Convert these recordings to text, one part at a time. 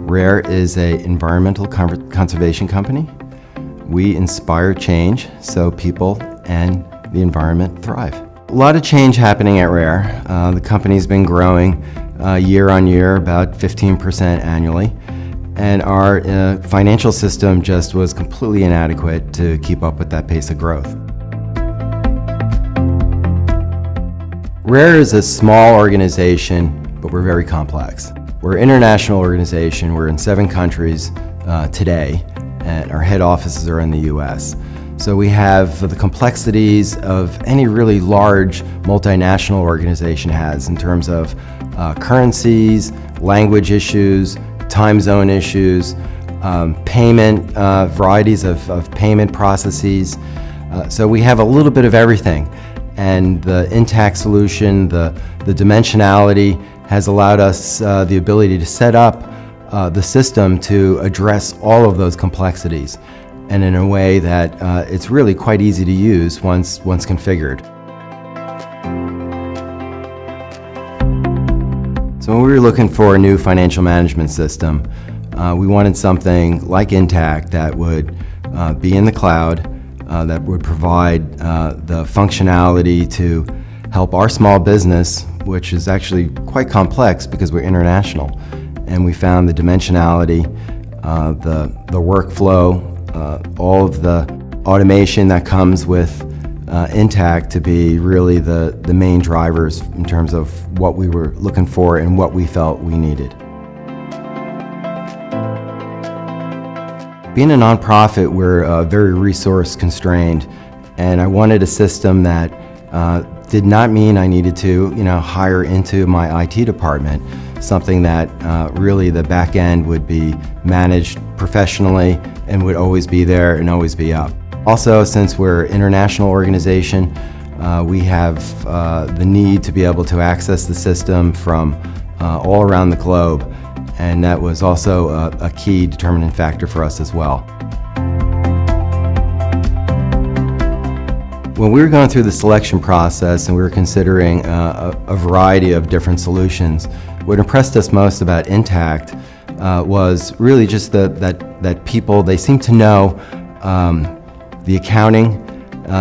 RARE is an environmental conservation company. We inspire change so people and the environment thrive. A lot of change happening at RARE. The company's been growing year on year, about 15% annually, and our financial system just was completely inadequate to keep up with that pace of growth. RARE is a small organization, but we're very complex. We're an international organization. We're in 7 countries today, and our head offices are in the US. So we have the complexities of any really large multinational organization has in terms of currencies, language issues, time zone issues, payment, varieties of payment processes. So we have a little bit of everything. And the Intacct solution, the dimensionality, has allowed us the ability to set up the system to address all of those complexities, and in a way that it's really quite easy to use once configured. So when we were looking for a new financial management system, we wanted something like Intacct that would be in the cloud, that would provide the functionality to help our small business, which is actually quite complex because we're international. And we found the dimensionality, the workflow, all of the automation that comes with Intacct to be really the main drivers in terms of what we were looking for and what we felt we needed. Being a nonprofit, we're very resource constrained, and I wanted a system that did not mean I needed to, hire into my IT department, something that really the back end would be managed professionally and would always be there and always be up. Also, since we're an international organization, we have the need to be able to access the system from all around the globe. And that was also a key determinant factor for us as well. When we were going through the selection process and we were considering a variety of different solutions, what impressed us most about Intacct was really just that people, they seemed to know the accounting,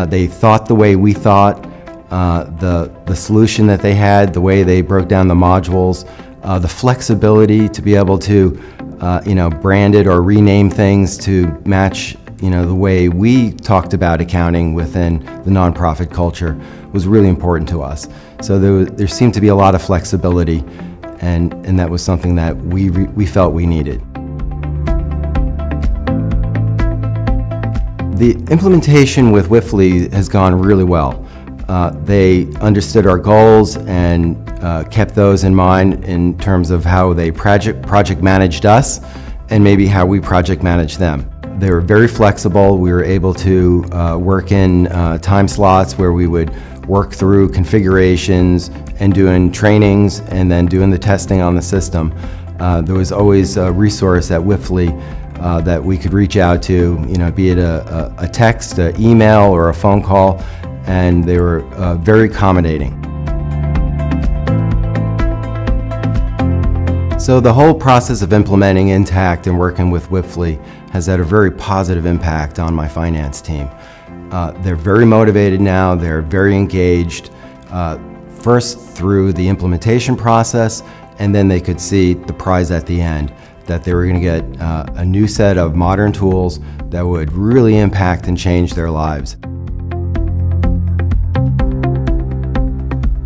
they thought the way we thought, the solution that they had, the way they broke down the modules, the flexibility to be able to, brand it or rename things to match, the way we talked about accounting within the nonprofit culture was really important to us. So there seemed to be a lot of flexibility, and that was something that we felt we needed. The implementation with Wifley has gone really well. They understood our goals and kept those in mind in terms of how they project managed us and maybe how we project managed them. They were very flexible. We were able to work in time slots where we would work through configurations and doing trainings and then doing the testing on the system. There was always a resource at Wifley that we could reach out to, be it a text, an email, or a phone call, and they were very accommodating. So the whole process of implementing Intacct and working with Wifley has had a very positive impact on my finance team. They're very motivated now, they're very engaged, first through the implementation process, and then they could see the prize at the end, that they were going to get a new set of modern tools that would really impact and change their lives.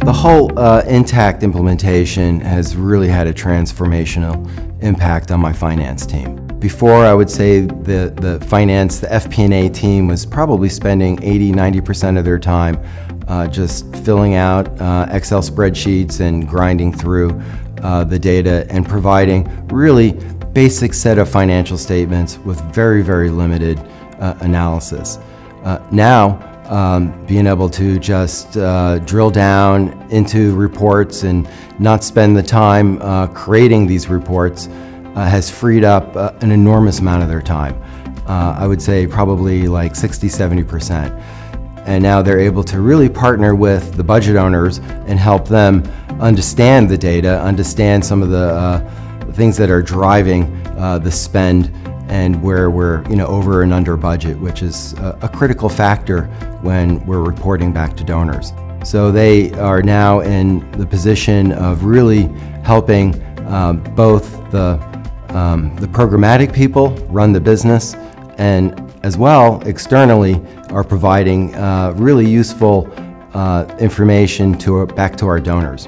The whole Intacct implementation has really had a transformational impact on my finance team. Before, I would say the FP&A team was probably spending 80–90% of their time just filling out Excel spreadsheets and grinding through the data and providing really basic set of financial statements with very, very limited analysis. Now, being able to just drill down into reports and not spend the time creating these reports has freed up an enormous amount of their time. I would say probably like 60–70%. And now they're able to really partner with the budget owners and help them understand the data, understand some of the things that are driving the spend and where we're over and under budget, which is a critical factor when we're reporting back to donors. So they are now in the position of really helping both the programmatic people run the business, and as well externally are providing really useful information back to our donors.